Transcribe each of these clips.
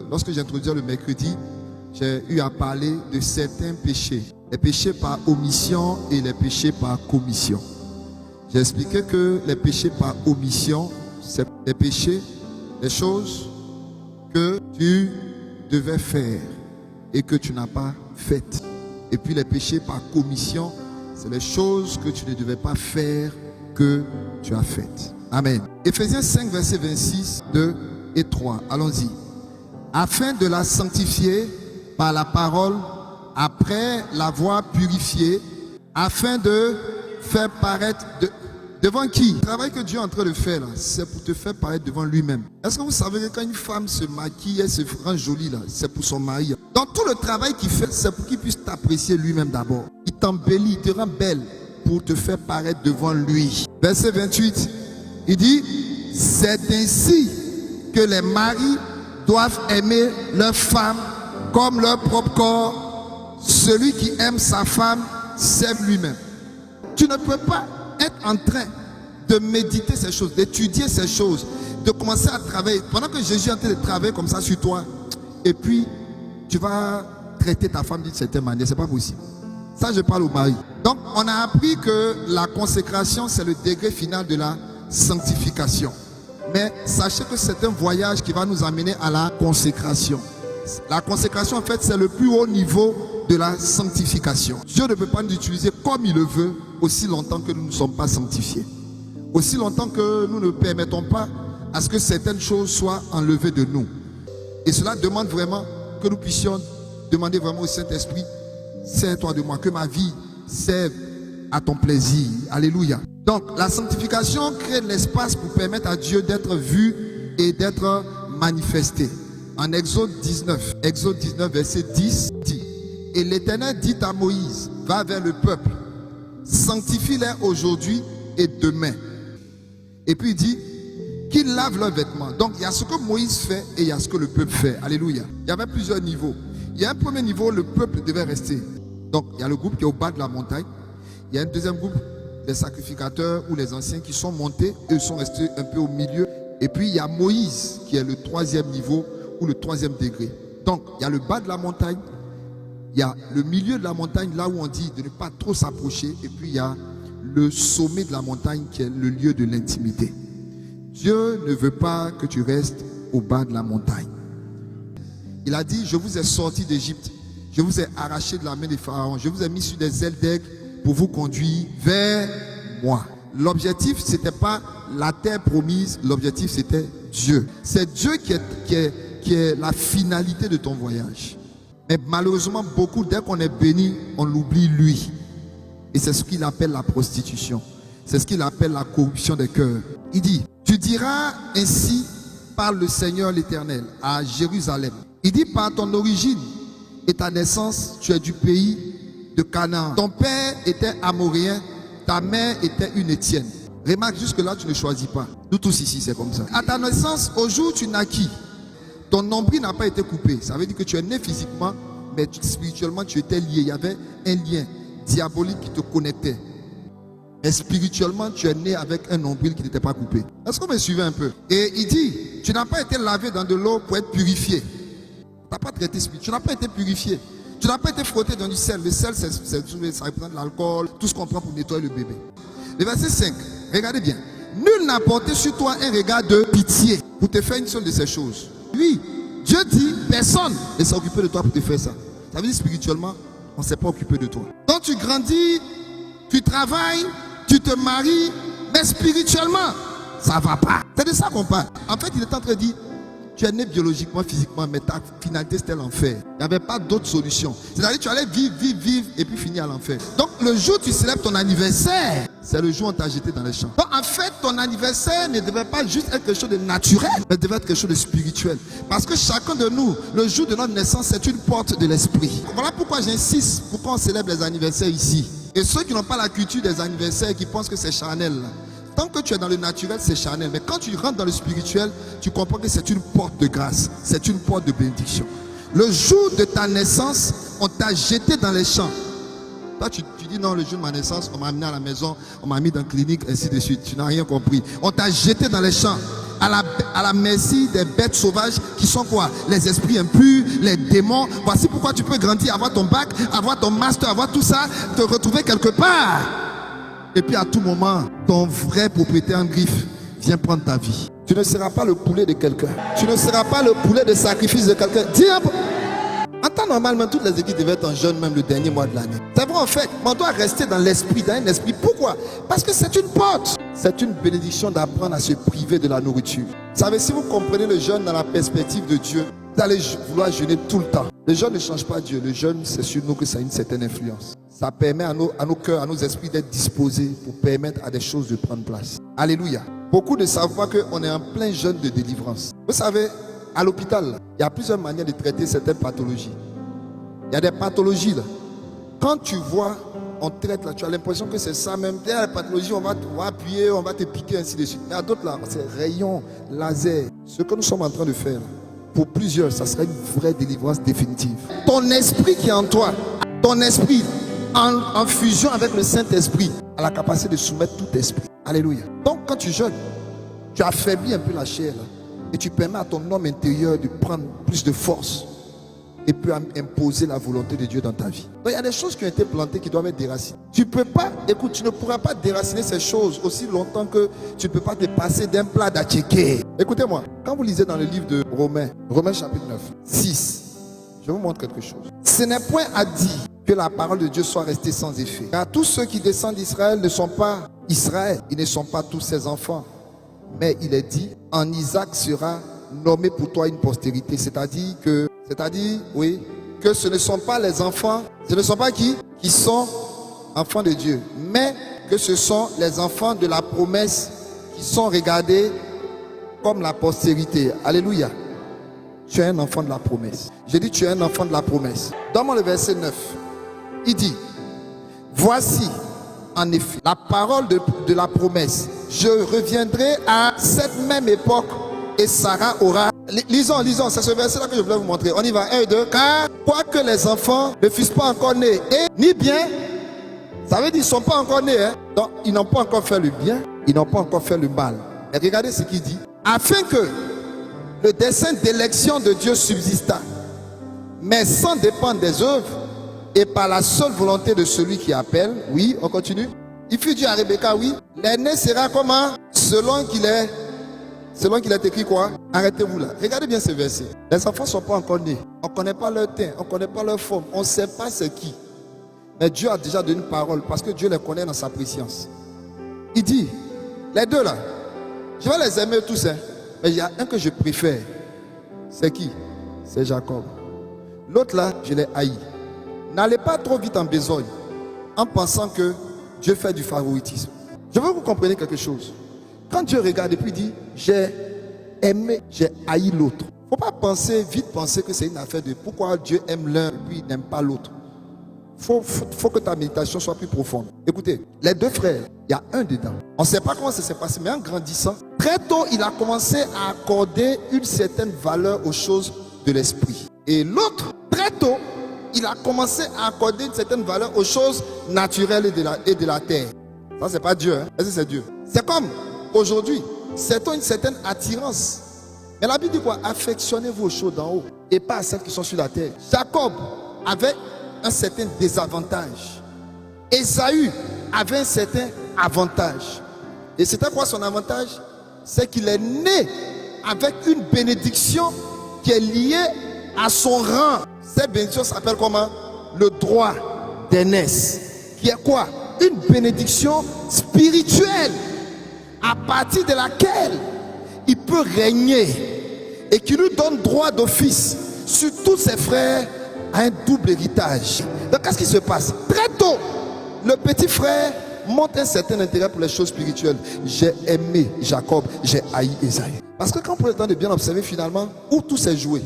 lorsque j'introduisais le mercredi, j'ai eu à parler de certains péchés. Les péchés par omission et les péchés par commission. J'ai expliqué que les péchés par omission, c'est les péchés, les choses que tu devais faire et que tu n'as pas faites. Et puis les péchés par commission, c'est les choses que tu ne devais pas faire que tu as faites. Amen. Éphésiens 5, versets 26, 2 et 3. Allons-y. Afin de la sanctifier par la parole, après l'avoir purifiée, afin de faire paraître devant qui? Le travail que Dieu est en train de faire là, c'est pour te faire paraître devant lui-même. Est-ce que vous savez que quand une femme se maquille, elle se rend jolie là, c'est pour son mari. Dans tout le travail qu'il fait, c'est pour qu'il puisse t'apprécier lui-même d'abord. Il t'embellit, il te rend belle pour te faire paraître devant lui. Verset 28, il dit, c'est ainsi que les maris doivent aimer leur femme comme leur propre corps. Celui qui aime sa femme s'aime lui-même. Tu ne peux pas être en train de méditer ces choses, d'étudier ces choses, de commencer à travailler. Pendant que Jésus est en train de travailler comme ça sur toi, et puis tu vas traiter ta femme d'une certaine manière, c'est pas possible. Ça, je parle au mari. Donc, on a appris que la consécration, c'est le degré final de la sanctification. Mais sachez que c'est un voyage qui va nous amener à la consécration. La consécration, en fait, c'est le plus haut niveau de la sanctification. Dieu ne peut pas nous utiliser comme il le veut aussi longtemps que nous ne sommes pas sanctifiés. Aussi longtemps que nous ne permettons pas à ce que certaines choses soient enlevées de nous. Et cela demande vraiment que nous puissions demander vraiment au Saint-Esprit, sers-toi de moi, que ma vie serve à ton plaisir. Alléluia. Donc, la sanctification crée de l'espace pour permettre à Dieu d'être vu et d'être manifesté. En Exode 19, verset 10, dit, et l'Éternel dit à Moïse, va vers le peuple, sanctifie-les aujourd'hui et demain. Et puis il dit, qu'ils lavent leurs vêtements. Donc il y a ce que Moïse fait et il y a ce que le peuple fait. Alléluia. Il y avait plusieurs niveaux. Il y a un premier niveau, le peuple devait rester. Donc il y a le groupe qui est au bas de la montagne. Il y a un deuxième groupe, les sacrificateurs ou les anciens qui sont montés. Eux sont restés un peu au milieu. Et puis il y a Moïse qui est le troisième niveau ou le troisième degré. Donc il y a le bas de la montagne. Il y a le milieu de la montagne, là où on dit de ne pas trop s'approcher. Et puis il y a le sommet de la montagne qui est le lieu de l'intimité. Dieu ne veut pas que tu restes au bas de la montagne. Il a dit, je vous ai sorti d'Égypte. Je vous ai arraché de la main des pharaons. Je vous ai mis sur des ailes d'aigle pour vous conduire vers moi. L'objectif, ce n'était pas la terre promise. L'objectif, c'était Dieu. C'est Dieu qui est la finalité de ton voyage. Mais malheureusement, beaucoup, dès qu'on est béni, on l'oublie lui. Et c'est ce qu'il appelle la prostitution. C'est ce qu'il appelle la corruption des cœurs. Il dit, tu diras ainsi par le Seigneur l'Éternel à Jérusalem. Il dit, par ton origine et ta naissance, tu es du pays de Canaan. Ton père était amoréen, ta mère était une Étienne. Remarque, jusque-là, tu ne choisis pas. Nous tous ici, c'est comme ça. À ta naissance, au jour où tu naquis, ton nombril n'a pas été coupé. Ça veut dire que tu es né physiquement, mais spirituellement, tu étais lié. Il y avait un lien diabolique qui te connectait. Mais spirituellement, tu es né avec un nombril qui n'était pas coupé. Est-ce que vous me suivez un peu? Et il dit, tu n'as pas été lavé dans de l'eau pour être purifié. Tu n'as pas traité spirituel. Tu n'as pas été purifié. Tu n'as pas été frotté dans du sel. Le sel, ça représente l'alcool, tout ce qu'on prend pour nettoyer le bébé. Le verset 5, regardez bien. Nul n'a porté sur toi un regard de pitié pour te faire une seule de ces choses. Oui, Dieu dit, personne ne s'est occupé de toi pour te faire ça. Ça veut dire spirituellement, on ne s'est pas occupé de toi. Quand tu grandis, tu travailles, tu te maries, mais spirituellement, ça ne va pas. C'est de ça qu'on parle. En fait, il est en train de dire, tu es né biologiquement, physiquement, mais ta finalité c'était l'enfer. Il n'y avait pas d'autre solution. C'est-à-dire que tu allais vivre, et puis finir à l'enfer. Donc le jour où tu célèbres ton anniversaire, c'est le jour où on t'a jeté dans les champs. Donc en fait, ton anniversaire ne devait pas juste être quelque chose de naturel, mais devait être quelque chose de spirituel. Parce que chacun de nous, le jour de notre naissance, c'est une porte de l'esprit. Voilà pourquoi j'insiste, pourquoi on célèbre les anniversaires ici. Et ceux qui n'ont pas la culture des anniversaires, qui pensent que c'est charnel, là. Tant que tu es dans le naturel, c'est charnel. Mais quand tu rentres dans le spirituel, tu comprends que c'est une porte de grâce. C'est une porte de bénédiction. Le jour de ta naissance, on t'a jeté dans les champs. Toi, tu dis non, le jour de ma naissance, on m'a amené à la maison, on m'a mis dans la clinique, ainsi de suite. Tu n'as rien compris. On t'a jeté dans les champs. à la merci des bêtes sauvages qui sont quoi? Les esprits impurs, les démons. Voici pourquoi tu peux grandir, avoir ton bac, avoir ton master, avoir tout ça, te retrouver quelque part. Et puis à tout moment, ton vrai propriétaire en griffe vient prendre ta vie. Tu ne seras pas le poulet de quelqu'un. Tu ne seras pas le poulet de sacrifice de quelqu'un. Dis un peu. En temps normal, même toutes les équipes devaient être en jeûne même le dernier mois de l'année. C'est vrai en fait, mais on doit rester dans l'esprit, dans un esprit. Pourquoi? Parce que c'est une porte. C'est une bénédiction d'apprendre à se priver de la nourriture. Vous savez, si vous comprenez le jeûne dans la perspective de Dieu, vous allez vouloir jeûner tout le temps. Le jeûne ne change pas Dieu. Le jeûne, c'est sur nous que ça a une certaine influence. Ça permet à nos cœurs, à nos esprits d'être disposés pour permettre à des choses de prendre place. Alléluia. Beaucoup ne savent pas qu'on est en plein jeûne de délivrance. Vous savez, à l'hôpital, il y a plusieurs manières de traiter certaines pathologies. Il y a des pathologies là. Quand tu vois, on traite là, tu as l'impression que c'est ça même. Il y a des pathologies, on va appuyer, on va te piquer, ainsi de suite. Il y a d'autres là, c'est rayons, laser. Ce que nous sommes en train de faire, pour plusieurs, ça sera une vraie délivrance définitive. Ton esprit qui est en toi, ton esprit en fusion avec le Saint-Esprit, a la capacité de soumettre tout esprit. Alléluia. Donc quand tu jeûnes, tu affaiblis un peu la chair là, et tu permets à ton homme intérieur de prendre plus de force et peut imposer la volonté de Dieu dans ta vie. Donc il y a des choses qui ont été plantées qui doivent être déracinées. Tu peux pas, écoute, tu ne pourras pas déraciner ces choses aussi longtemps que tu ne peux pas te passer d'un plat d'atchéké. Écoutez-moi, quand vous lisez dans le livre de Romains chapitre 9, 6, je vous montre quelque chose. Ce n'est point à dire que la parole de Dieu soit restée sans effet. Car tous ceux qui descendent d'Israël ne sont pas Israël, ils ne sont pas tous ses enfants. Mais il est dit, en Isaac sera nommé pour toi une postérité. C'est-à-dire, oui, que ce ne sont pas les enfants, ce ne sont pas qui sont enfants de Dieu, mais que ce sont les enfants de la promesse qui sont regardés comme la postérité. Alléluia. Tu es un enfant de la promesse. J'ai dit tu es un enfant de la promesse. Donne-moi le verset 9. Il dit, voici en effet la parole de la promesse. Je reviendrai à cette même époque et Sarah aura... Lisons, c'est ce verset-là que je voulais vous montrer. On y va, 1 et 2. Car quoique les enfants ne fussent pas encore nés, et ni bien, ça veut dire qu'ils ne sont pas encore nés, hein? Donc ils n'ont pas encore fait le bien, ils n'ont pas encore fait le mal. Et regardez ce qu'il dit. Afin que le dessein d'élection de Dieu subsista, mais sans dépendre des œuvres, et par la seule volonté de celui qui appelle. Oui, on continue. Il fut dit à Rebecca, oui, l'aîné sera comment? Selon qu'il est écrit quoi? Arrêtez-vous là. Regardez bien ce verset. Les enfants ne sont pas encore nés. On ne connaît pas leur teint, on ne connaît pas leur forme, on ne sait pas c'est qui. Mais Dieu a déjà donné une parole parce que Dieu les connaît dans sa préscience. Il dit, les deux là, je vais les aimer tous, hein, mais il y a un que je préfère. C'est qui? C'est Jacob. L'autre là, je l'ai haï. N'allez pas trop vite en besogne en pensant que Dieu fait du favoritisme. Je veux que vous compreniez quelque chose. Quand Dieu regarde et puis dit, j'ai aimé, j'ai haï l'autre. Il ne faut pas vite penser que c'est une affaire de pourquoi Dieu aime l'un et puis il n'aime pas l'autre. Il faut que ta méditation soit plus profonde. Écoutez, les deux frères, il y a un dedans. On ne sait pas comment ça s'est passé, mais en grandissant, très tôt, il a commencé à accorder une certaine valeur aux choses de l'esprit. Et l'autre, très tôt, il a commencé à accorder une certaine valeur aux choses naturelles et de la terre. Ça, c'est pas Dieu, hein? Est-ce que c'est Dieu? C'est comme aujourd'hui, certains ont une certaine attirance. Mais la Bible dit quoi? Affectionnez-vous aux choses d'en haut et pas à celles qui sont sur la terre. Jacob avait un certain désavantage. Ésaü avait un certain avantage. Et c'était quoi son avantage? C'est qu'il est né avec une bénédiction qui est liée à son rang. Cette bénédiction s'appelle comment? Le droit d'aînesse. Qui est quoi? Une bénédiction spirituelle à partir de laquelle il peut régner et qui lui donne droit d'office sur tous ses frères à un double héritage. Donc qu'est-ce qui se passe? Très tôt, le petit frère montre un certain intérêt pour les choses spirituelles. J'ai aimé Jacob, j'ai haï Ésaü. Parce que quand on prend le temps de bien observer finalement, où tout s'est joué?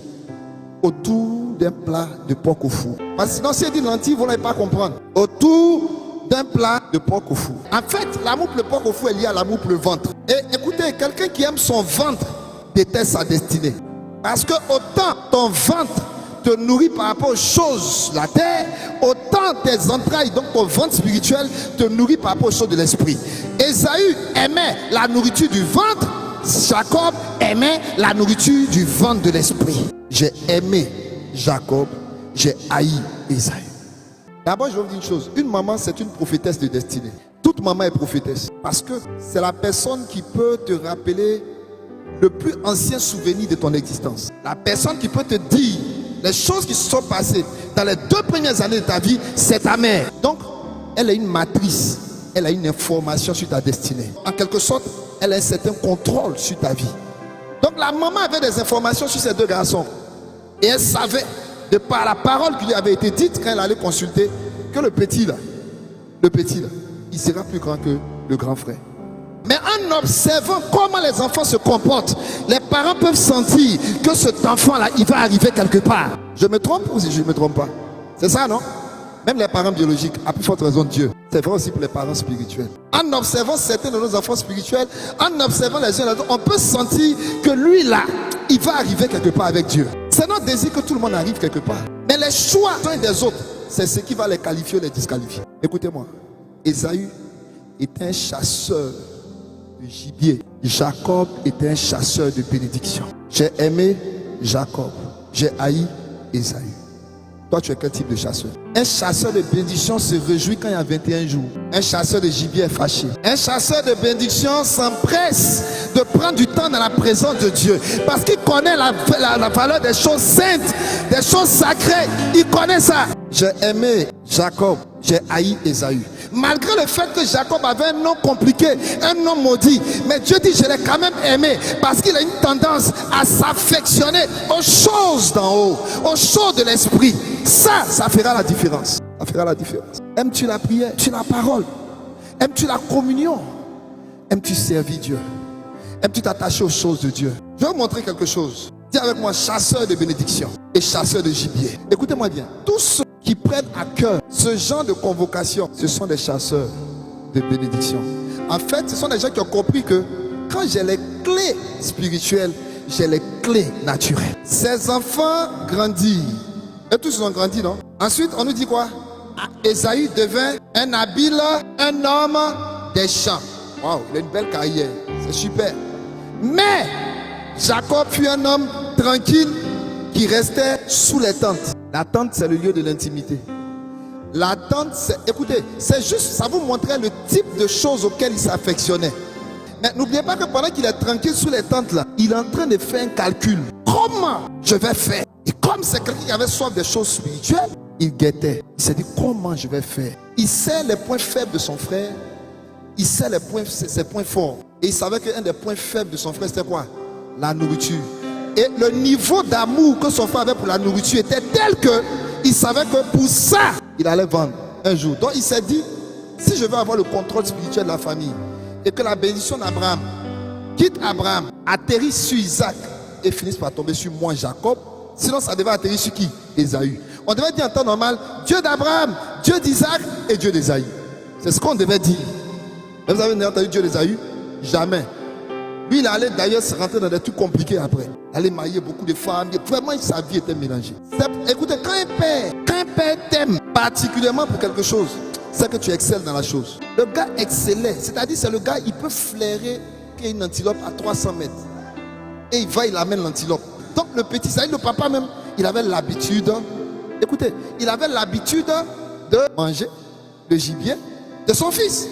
Autour d'un plat de porc au four. Parce que sinon, si il dit lentilles, vous n'allez pas comprendre. Autour d'un plat de porc au four. En fait, l'amour pour le porc au four est lié à l'amour pour le ventre. Et écoutez, quelqu'un qui aime son ventre déteste sa destinée. Parce que autant ton ventre te nourrit par rapport aux choses de la terre, autant tes entrailles, donc ton ventre spirituel, te nourrit par rapport aux choses de l'esprit. Ésaü aimait la nourriture du ventre, Jacob aimait la nourriture du ventre de l'esprit. J'ai aimé Jacob, j'ai haï Ésaü. D'abord, je vais vous dire une chose. Une maman, c'est une prophétesse de destinée. Toute maman est prophétesse. Parce que c'est la personne qui peut te rappeler le plus ancien souvenir de ton existence. La personne qui peut te dire les choses qui se sont passées dans les 2 premières années de ta vie, c'est ta mère. Donc, elle est une matrice. Elle a une information sur ta destinée. En quelque sorte, elle a un certain contrôle sur ta vie. Donc, la maman avait des informations sur ces 2 garçons. Et elle savait, de par la parole qui lui avait été dite quand elle allait consulter, que le petit là, il sera plus grand que le grand frère. Mais en observant comment les enfants se comportent, les parents peuvent sentir que cet enfant-là, il va arriver quelque part. Je me trompe ou si je ne me trompe pas? C'est ça, non? Même les parents biologiques, à plus forte raison Dieu. C'est vrai aussi pour les parents spirituels. En observant certains de nos enfants spirituels, en observant les uns les autres, on peut sentir que lui là, il va arriver quelque part avec Dieu. C'est notre désir que tout le monde arrive quelque part. Mais les choix des uns et des autres, c'est ce qui va les qualifier ou les disqualifier. Écoutez-moi. Ésaü était un chasseur de gibier. Jacob était un chasseur de bénédiction. J'ai aimé Jacob. J'ai haï Ésaü. Toi, tu es quel type de chasseur? Un chasseur de bénédiction se réjouit quand il y a 21 jours. Un chasseur de gibier est fâché. Un chasseur de bénédiction s'empresse de prendre du temps dans la présence de Dieu. Parce qu'il connaît la valeur des choses saintes, des choses sacrées. Il connaît ça. J'ai aimé Jacob. J'ai haï Ésaü. Malgré le fait que Jacob avait un nom compliqué, un nom maudit, mais Dieu dit je l'ai quand même aimé parce qu'il a une tendance à s'affectionner aux choses d'en haut, aux choses de l'esprit. Ça fera la différence. Ça fera la différence. Aimes-tu la prière? Aimes-tu la parole? Aimes-tu la communion? Aimes-tu servir Dieu? Aimes-tu t'attacher aux choses de Dieu? Je vais vous montrer quelque chose. Dis avec moi, chasseur de bénédiction et chasseur de gibier. Écoutez-moi bien. Tous ceux qui prennent à cœur ce genre de convocation, ce sont des chasseurs de bénédiction. En fait, ce sont des gens qui ont compris que quand j'ai les clés spirituelles, j'ai les clés naturelles. Ces enfants grandissent. Et tous ils ont grandi, non? Ensuite, on nous dit quoi? Ésaü devint un habile, un homme des champs. Waouh, il a une belle carrière. C'est super. Mais Jacob fut un homme tranquille qui restait sous les tentes. La tente, c'est le lieu de l'intimité. La tente, c'est, écoutez, c'est juste, ça vous montrait le type de choses auxquelles il s'affectionnait. Mais n'oubliez pas que pendant qu'il est tranquille sous les tentes là, il est en train de faire un calcul. Comment je vais faire? Et comme c'est quelqu'un qui avait soif des choses spirituelles, il guettait. Il s'est dit comment je vais faire? Il sait les points faibles de son frère. Il sait ses points forts. Et il savait qu'un des points faibles de son frère, c'était quoi? La nourriture. Et le niveau d'amour que son frère avait pour la nourriture était tel que il savait que pour ça, il allait vendre un jour. Donc il s'est dit, si je veux avoir le contrôle spirituel de la famille et que la bénédiction d'Abraham quitte Abraham, atterrisse sur Isaac et finisse par tomber sur moi, Jacob, sinon ça devait atterrir sur qui? Ésaü. On devait dire en temps normal, Dieu d'Abraham, Dieu d'Isaac et Dieu d'Ésaü. C'est ce qu'on devait dire. Mais vous avez entendu Dieu d'Ésaü? Jamais. Lui, il allait d'ailleurs se rentrer dans des trucs compliqués après. Il allait marier beaucoup de femmes. Vraiment, sa vie était mélangée. Écoutez, quand un père t'aime particulièrement pour quelque chose, c'est que tu excelles dans la chose. Le gars excellait. C'est-à-dire, c'est le gars, il peut flairer qu'il y a une antilope à 300 mètres. Et il amène l'antilope. Donc, le petit, ça, le papa même, il avait l'habitude, écoutez, il avait l'habitude de manger le gibier de son fils.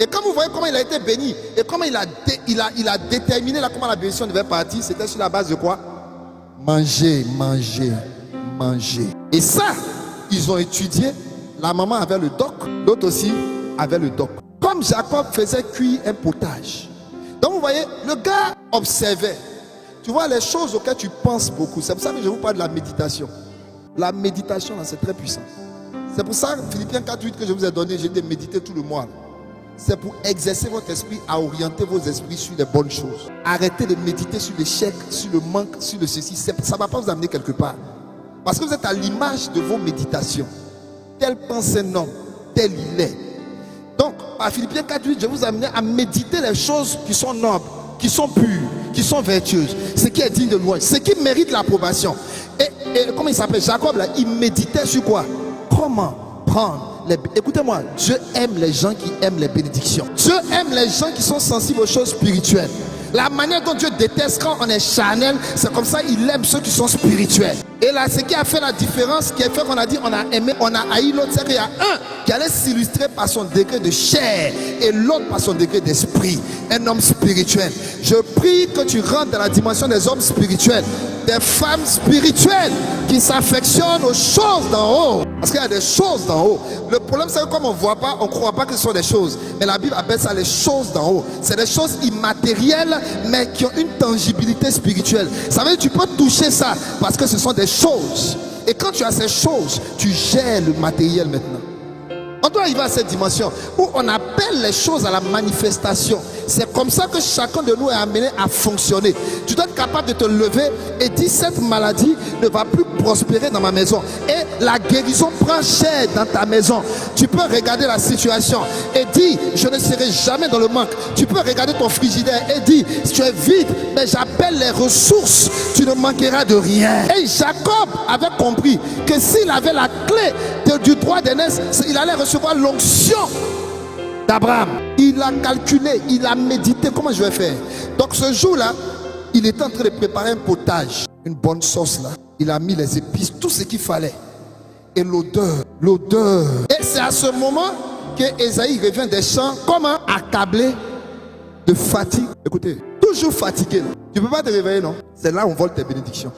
Et quand vous voyez comment il a été béni et comment il a déterminé là, comment la bénédiction devait partir, c'était sur la base de quoi? Manger, manger, manger. Et ça, ils ont étudié. La maman avait le doc, l'autre aussi avait le doc. Comme Jacob faisait cuire un potage. Donc vous voyez, le gars observait. Tu vois les choses auxquelles tu penses beaucoup. C'est pour ça que je vous parle de la méditation. La méditation, c'est très puissant. C'est pour ça, Philippiens 4:8 que je vous ai donné, j'ai dit méditer tout le mois. C'est pour exercer votre esprit à orienter vos esprits sur les bonnes choses. Arrêtez de méditer sur l'échec, sur le manque, sur le ceci. Ça ne va pas vous amener quelque part. Parce que vous êtes à l'image de vos méditations. Tel pense un homme, tel il est. Donc, à Philippiens 4:8, je vous amène à méditer les choses qui sont nobles, qui sont pures, qui sont vertueuses, ce qui est digne de louange, ce qui mérite l'approbation. Et comment il s'appelle? Jacob, là, il méditait sur quoi? Comment prendre. Écoutez-moi, Dieu aime les gens qui aiment les bénédictions. Dieu aime les gens qui sont sensibles aux choses spirituelles. La manière dont Dieu déteste quand on est charnel, c'est comme ça il aime ceux qui sont spirituels. Et là, ce qui a fait la différence, qui a fait qu'on a dit on a aimé, on a haï l'autre, c'est qu'il y a un qui allait s'illustrer par son degré de chair et l'autre par son degré d'esprit. Un homme spirituel. Je prie que tu rentres dans la dimension des hommes spirituels, des femmes spirituelles qui s'affectionnent aux choses d'en haut. Parce qu'il y a des choses d'en haut. Le problème, c'est que comme on ne voit pas, on ne croit pas que ce sont des choses. Mais la Bible appelle ça les choses d'en haut. C'est des choses immatérielles, mais qui ont une tangibilité spirituelle. Ça veut dire que tu peux toucher ça parce que ce sont des choses. Et quand tu as ces choses, tu gères le matériel maintenant. On doit arriver à cette dimension où on appelle les choses à la manifestation. C'est comme ça que chacun de nous est amené à fonctionner. Tu dois être capable de te lever et dire cette maladie ne va plus prospérer dans ma maison. Et la guérison prend chair dans ta maison. Tu peux regarder la situation et dire je ne serai jamais dans le manque. Tu peux regarder ton frigidaire et dire tu es vide, mais j'appelle les ressources. Tu ne manqueras de rien. Et Jacob avait compris que s'il avait la clé du droit d'aînesse, il allait recevoir l'onction d'Abraham. Il a calculé, il a médité comment je vais faire. Donc ce jour-là, il était en train de préparer un potage, une bonne sauce là. Il a mis les épices, tout ce qu'il fallait. Et l'odeur. Et c'est à ce moment que Ésaïe revient des champs, comment accablé de fatigue. Écoutez, toujours fatigué. Tu ne peux pas te réveiller, non? C'est là où on vole tes bénédictions.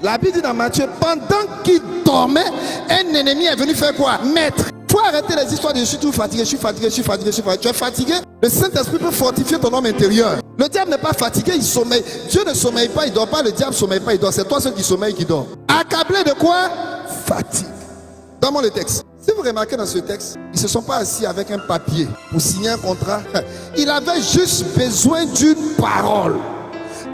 La Bible dit dans Matthieu, pendant qu'il dormait, un ennemi est venu faire quoi? Maître. Il faut arrêter les histoires de je suis tout fatigué, je suis fatigué. Tu es fatigué? Le Saint-Esprit peut fortifier ton homme intérieur. Le diable n'est pas fatigué, il sommeille. Dieu ne sommeille pas, il ne dort pas. Le diable ne sommeille pas, il dort. C'est toi seul qui sommeille, qui dort. Accablé de quoi? Fatigue. Donne-moi le texte. Si vous remarquez dans ce texte, ils ne se sont pas assis avec un papier pour signer un contrat. Il avait juste besoin d'une parole.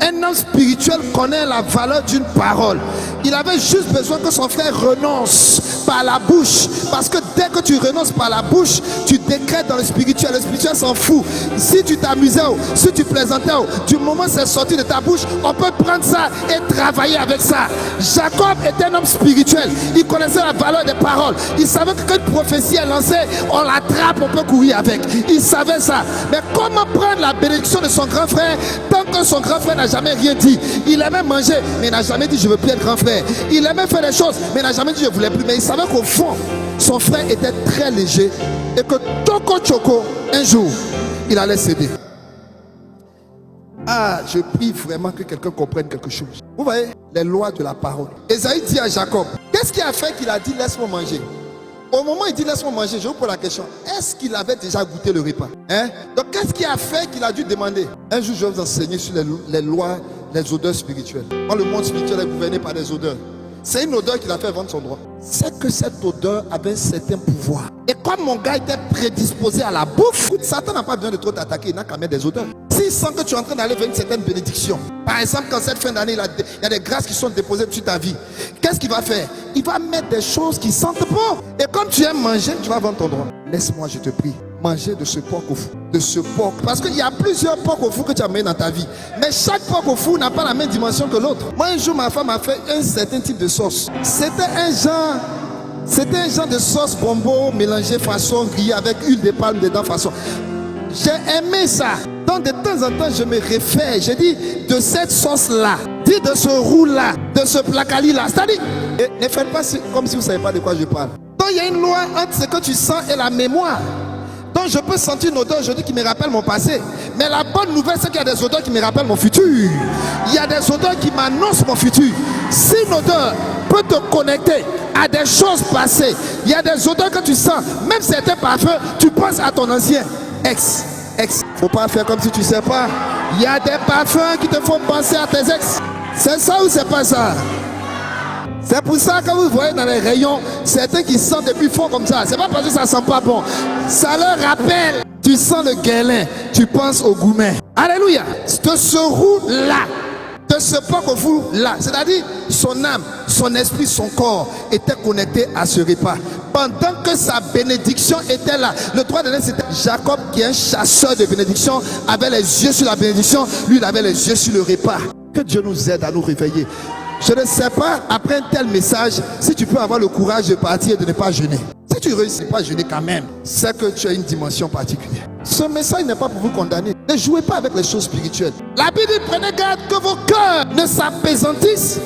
Un homme spirituel connaît la valeur d'une parole. Il avait juste besoin que son frère renonce par la bouche. Parce que dès que tu renonces par la bouche, tu décrètes dans le spirituel. Le spirituel s'en fout. Si tu t'amusais, si tu plaisantais, du moment où c'est sorti de ta bouche, on peut prendre ça et travailler avec ça. Jacob était un homme spirituel. Il connaissait la valeur des paroles. Il savait que quand une prophétie est lancée, on l'attrape, on peut courir avec. Il savait ça. Mais comment prendre la bénédiction de son grand frère tant que son grand frère n'a jamais rien dit? Il aimait manger, mais il n'a jamais dit je veux plus être grand frère. Il aimait faire des choses, mais il n'a jamais dit je voulais plus. Mais il savait qu'au fond, son frère était très léger et que Toko Choko, un jour, il allait céder. Ah, je prie vraiment que quelqu'un comprenne quelque chose. Vous voyez, les lois de la parole. Ésaïe dit à Jacob, qu'est-ce qui a fait qu'il a dit laisse-moi manger? Au moment où il dit laisse-moi manger, je vous pose la question, est-ce qu'il avait déjà goûté le repas? Donc qu'est-ce qui a fait qu'il a dû demander? Un jour je vais vous enseigner sur les lois, les odeurs spirituelles. Quand le monde spirituel est gouverné par des odeurs, c'est une odeur qui l'a fait vendre son droit. C'est que cette odeur avait un certain pouvoir. Et comme mon gars était prédisposé à la bouffe, Satan n'a pas besoin de trop t'attaquer, il n'a qu'à mettre des odeurs. S'il sent que tu es en train d'aller vers une certaine bénédiction, par exemple quand cette fin d'année il y a des grâces qui sont déposées sur ta vie, qu'est-ce qu'il va faire? Il va mettre des choses qui sentent bon. Et comme tu aimes manger, tu vas vendre ton droit. Laisse-moi, je te prie, manger de ce porc au fou. De ce porc. Parce qu'il y a plusieurs porcs au fou que tu as mis dans ta vie. Mais chaque porc au fou n'a pas la même dimension que l'autre. Moi un jour ma femme a fait un certain type de sauce. C'était un genre de sauce bombo mélangée façon grillée avec huile de palme dedans façon. J'ai aimé ça. Donc de temps en temps je me réfère. Je dis de cette sauce là, dis de ce roux là, de ce placali là. C'est-à-dire, ne faites pas comme si vous ne savez pas de quoi je parle. Donc il y a une loi entre ce que tu sens et la mémoire. Donc je peux sentir une odeur aujourd'hui qui me rappelle mon passé. Mais la bonne nouvelle c'est qu'il y a des odeurs qui me rappellent mon futur. Il y a des odeurs qui m'annoncent mon futur. Si une odeur peut te connecter à des choses passées, il y a des odeurs que tu sens. Même certains parfums, tu penses à ton ancien ex. Faut pas faire comme si tu sais pas. Il y a des parfums qui te font penser à tes ex. C'est ça ou c'est pas ça? C'est pour ça que vous voyez dans les rayons certains qui sentent depuis fort comme ça. C'est pas parce que ça sent pas bon. Ça leur rappelle. Tu sens le guélin, tu penses au gourmet. Alléluia. De ce roux là, de ce porc au fou là, c'est-à-dire son âme, son esprit, son corps étaient connectés à ce repas. Pendant que sa bénédiction était là, le droit de l'aînesse c'était Jacob qui est un chasseur de bénédiction, avait les yeux sur la bénédiction, lui il avait les yeux sur le repas. Que Dieu nous aide à nous réveiller. Je ne sais pas, après un tel message, si tu peux avoir le courage de partir et de ne pas jeûner. Si Si tu ne réussis pas à jeûner quand même, c'est que tu as une dimension particulière. Ce message n'est pas pour vous condamner. Ne jouez pas avec les choses spirituelles. La Bible dit, prenez garde que vos cœurs ne s'appesantissent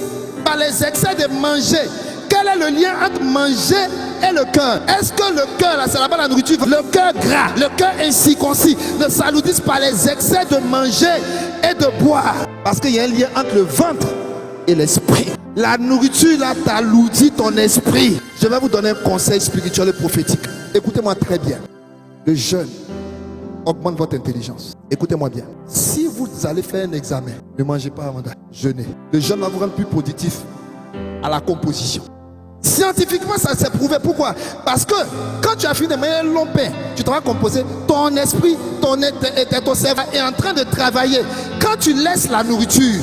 par les excès de manger. Quel est le lien entre manger et le cœur? Est-ce que le cœur, là, c'est là-bas la nourriture, le cœur gras, le cœur incirconcis, ne s'alourdissent par les excès de manger et de boire? Parce qu'il y a un lien entre le ventre et l'esprit. La nourriture, là, t'alourdit ton esprit. Je vais vous donner un conseil spirituel et prophétique. Écoutez-moi très bien. Le jeûne augmente votre intelligence. Écoutez-moi bien. Si vous allez faire un examen, ne mangez pas avant de jeûner. Le jeûne va vous rendre plus productif à la composition. Scientifiquement, ça s'est prouvé. Pourquoi? Parce que quand tu as fini de manger un long pain, tu vas composer, ton esprit, ton cerveau est en train de travailler. Quand tu laisses la nourriture,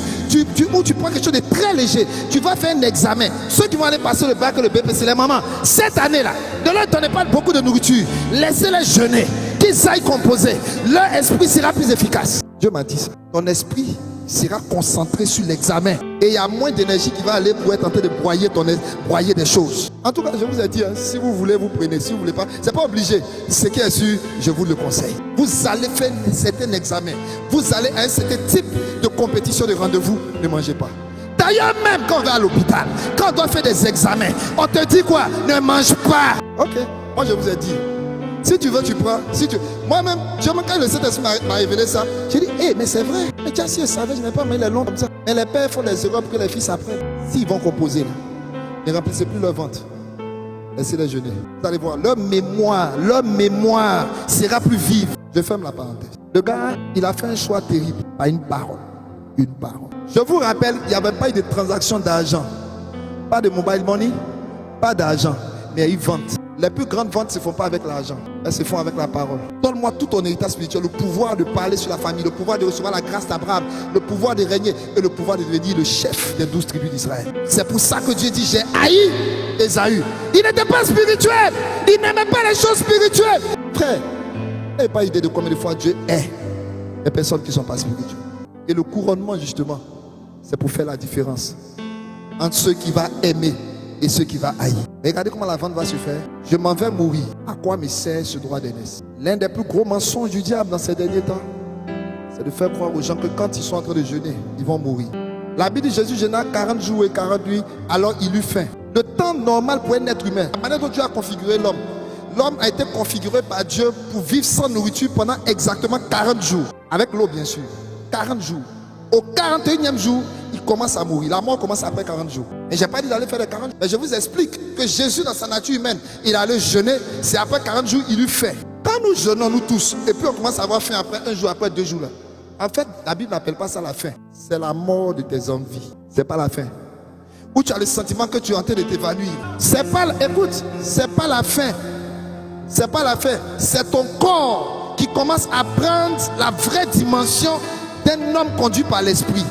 ou tu prends quelque chose de très léger, tu vas faire un examen. Ceux qui vont aller passer le bac et le BP, c'est les mamans. Cette année-là, ne leur donnez pas beaucoup de nourriture. Laissez-les jeûner, qu'ils aillent composer. Leur esprit sera plus efficace. Dieu m'a dit ça. Ton esprit sera concentré sur l'examen. Et il y a moins d'énergie qui va aller pour être en train de broyer des choses. En tout cas, je vous ai dit, si vous voulez, vous prenez. Si vous ne voulez pas, c'est pas obligé. Ce qui est sûr, je vous le conseille. Vous allez faire un certain examen. Vous allez à un certain type de compétition, de rendez-vous. Ne mangez pas. D'ailleurs, même quand on va à l'hôpital, quand on doit faire des examens, on te dit quoi? Ne mange pas. Ok, moi je vous ai dit. Si tu veux, tu prends. Moi-même, quand le Saint-Esprit m'a révélé ça, j'ai dit, mais c'est vrai. Mais tiens, si je savais, je n'ai pas mis les longs comme ça. Mais les pères font des erreurs pour que les fils apprennent. S'ils vont composer, là, ne remplissez plus leur ventre. Laissez-les jeûner. Vous allez voir, leur mémoire sera plus vive. Je ferme la parenthèse. Le gars, il a fait un choix terrible. Pas une parole. Une parole. Je vous rappelle, il n'y avait pas eu de transaction d'argent. Pas de mobile money, pas d'argent. Mais il y a eu vente. Les plus grandes ventes ne se font pas avec l'argent. Elles se font avec la parole. Donne-moi tout ton héritage spirituel, le pouvoir de parler sur la famille, le pouvoir de recevoir la grâce d'Abraham, le pouvoir de régner et le pouvoir de devenir le chef des 12 tribus d'Israël. C'est pour ça que Dieu dit, j'ai haï Ésaü. Il n'était pas spirituel. Il n'aimait pas les choses spirituelles. Frère, vous n'avez pas idée de combien de fois Dieu hait les personnes qui ne sont pas spirituelles. Et le couronnement, justement, c'est pour faire la différence entre ceux qui vont aimer et ceux qui vont haïr. Regardez comment la vente va se faire. Je m'en vais mourir. À quoi me sert ce droit d'aînesse? L'un des plus gros mensonges du diable dans ces derniers temps, c'est de faire croire aux gens que quand ils sont en train de jeûner, ils vont mourir. La Bible dit Jésus jeûna 40 jours et 40 nuits, alors il eut faim. Le temps normal pour un être humain, la manière dont Dieu a configuré l'homme, l'homme a été configuré par Dieu pour vivre sans nourriture pendant exactement 40 jours. Avec l'eau, bien sûr. 40 jours. Au 41e jour, il commence à mourir. La mort commence après 40 jours. Et je n'ai pas dit d'aller faire les 40 jours. Mais je vous explique que Jésus, dans sa nature humaine, il allait jeûner. C'est après 40 jours, il eut faim. Quand nous jeûnons, nous tous, et puis on commence à avoir faim après un jour, après 2 jours. Là. En fait, la Bible n'appelle pas ça la faim. C'est la mort de tes envies. C'est pas la faim. Où tu as le sentiment que tu es en train de t'évanouir. C'est pas la faim. C'est pas la faim. C'est ton corps qui commence à prendre la vraie dimension d'un homme conduit par l'esprit.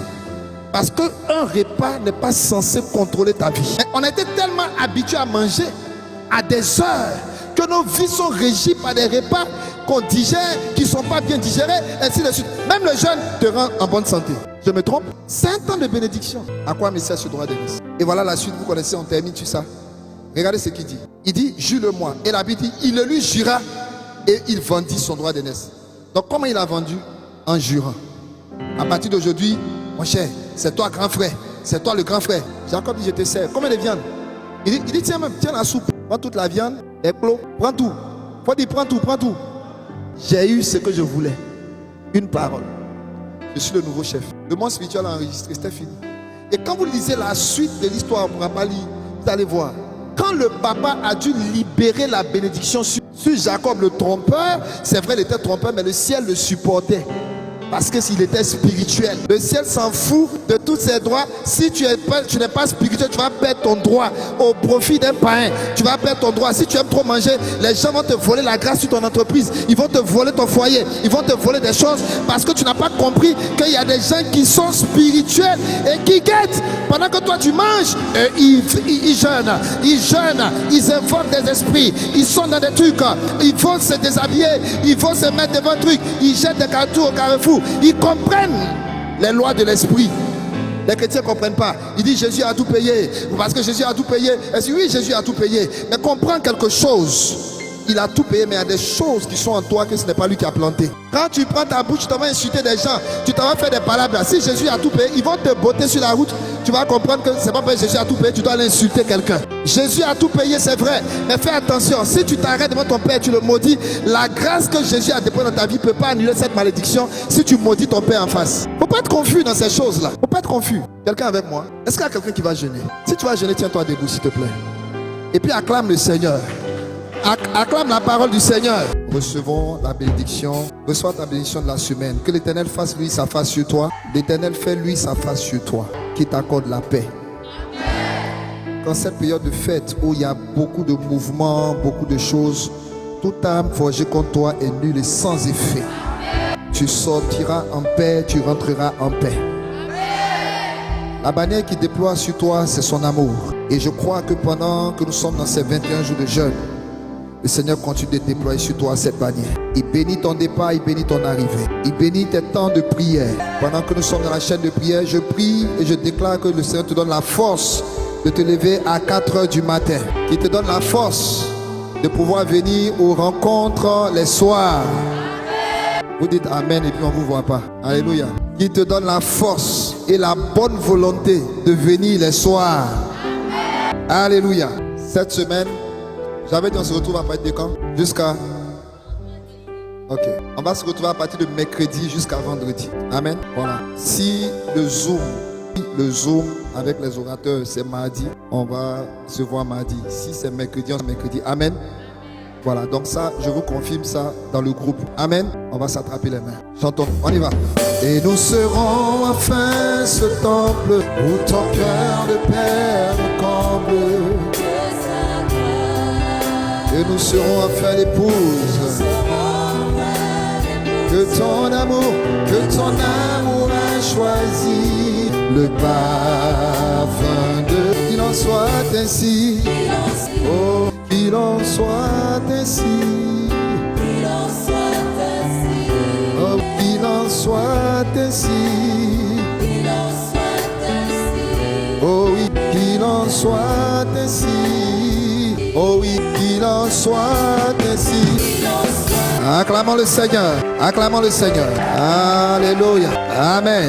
Parce qu'un repas n'est pas censé contrôler ta vie. Mais on a été tellement habitués à manger à des heures que nos vies sont régies par des repas qu'on digère, qui ne sont pas bien digérés, ainsi de suite. Même le jeûne te rend en bonne santé. Je me trompe? C'est un temps de bénédiction. À quoi me sert ce droit d'aînesse? Et voilà la suite, vous connaissez, on termine sur ça. Regardez ce qu'il dit. Il dit, jure-le-moi. Et la Bible dit, il le lui jura et il vendit son droit d'aînesse. Donc comment il a vendu? En jurant. À partir d'aujourd'hui, mon cher, c'est toi grand frère. C'est toi le grand frère. Jacob dit, je te sers. Combien de viande? Il dit, tiens même, tiens la soupe. Prends toute la viande, les plots, prends tout. Faut dire, prends tout. J'ai eu ce que je voulais. Une parole. Je suis le nouveau chef. Le monde spirituel a enregistré, c'était fini. Et quand vous lisez la suite de l'histoire, on ne pourra pas lire, vous allez voir. Quand le papa a dû libérer la bénédiction sur Jacob le trompeur, c'est vrai, il était trompeur, mais le ciel le supportait. Parce que s'il était spirituel, le ciel s'en fout de tous ses droits. Si tu n'es pas spirituel, tu vas perdre ton droit au profit d'un païen. Tu vas perdre ton droit. Si tu aimes trop manger, les gens vont te voler la grâce sur ton entreprise. Ils vont te voler ton foyer. Ils vont te voler des choses parce que tu n'as pas compris qu'il y a des gens qui sont spirituels et qui guettent. Pendant que toi tu manges, ils jeûnent. Ils invoquent des esprits. Ils sont dans des trucs. Ils vont se déshabiller. Ils vont se mettre devant un truc. Ils jettent des cartons au carrefour. Ils comprennent les lois de l'esprit. Les chrétiens ne comprennent pas. Ils disent Jésus a tout payé. Parce que Jésus a tout payé. Et si oui, Jésus a tout payé. Mais comprends quelque chose. Il a tout payé, mais il y a des choses qui sont en toi que ce n'est pas lui qui a planté. Quand tu prends ta bouche, tu t'en vas insulter des gens, tu t'en vas faire des palabres. Si Jésus a tout payé, ils vont te botter sur la route. Tu vas comprendre que c'est pas parce que Jésus a tout payé, tu dois aller insulter quelqu'un. Jésus a tout payé, c'est vrai. Mais fais attention, si tu t'arrêtes devant ton père et tu le maudis, la grâce que Jésus a déposée dans ta vie ne peut pas annuler cette malédiction si tu maudis ton père en face. Faut pas être confus dans ces choses-là. Faut pas être confus. Quelqu'un avec moi? Est-ce qu'il y a quelqu'un qui va jeûner? Si tu vas jeûner, tiens-toi debout, s'il te plaît. Et puis acclame le Seigneur. Acclame la parole du Seigneur. Recevons la bénédiction. Reçois ta bénédiction de la semaine. Que l'Éternel fasse lui sa face sur toi. L'Éternel fait lui sa face sur toi. Qui t'accorde la paix. Quand cette période de fête où il y a beaucoup de mouvements, beaucoup de choses, toute âme forgée contre toi est nulle et sans effet. Tu sortiras en paix, tu rentreras en paix. La bannière qui déploie sur toi, c'est son amour. Et je crois que pendant que nous sommes dans ces 21 jours de jeûne, le Seigneur continue de déployer sur toi cette bannière. Il bénit ton départ, il bénit ton arrivée. Il bénit tes temps de prière. Pendant que nous sommes dans la chaîne de prière, je prie et je déclare que le Seigneur te donne la force de te lever à 4 heures du matin. Il te donne la force de pouvoir venir aux rencontres les soirs. Vous dites Amen et puis on ne vous voit pas. Alléluia. Il te donne la force et la bonne volonté de venir les soirs. Alléluia. Cette semaine, j'avais dit on se retrouve à partir de quand? Jusqu'à... Ok. On va se retrouver à partir de mercredi jusqu'à vendredi. Amen. Voilà. Si le Zoom avec les orateurs c'est mardi, on va se voir mardi. Si c'est mercredi, on se mercredi. Amen. Voilà. Donc ça, je vous confirme ça dans le groupe. Amen. On va s'attraper les mains. Chantons. On y va. Et nous serons enfin ce temple où ton cœur de père nous comble. Et nous serons enfin l'épouse que ton amour a choisi. Le parfum de qu'il en soit ainsi. Oh, qu'il en soit ainsi. Oh, qu'il en soit ainsi. Oh oui, qu'il en soit ainsi. Oh oui, qu'il en soit ainsi. Acclamons le Seigneur. Acclamons le Seigneur. Alléluia. Amen.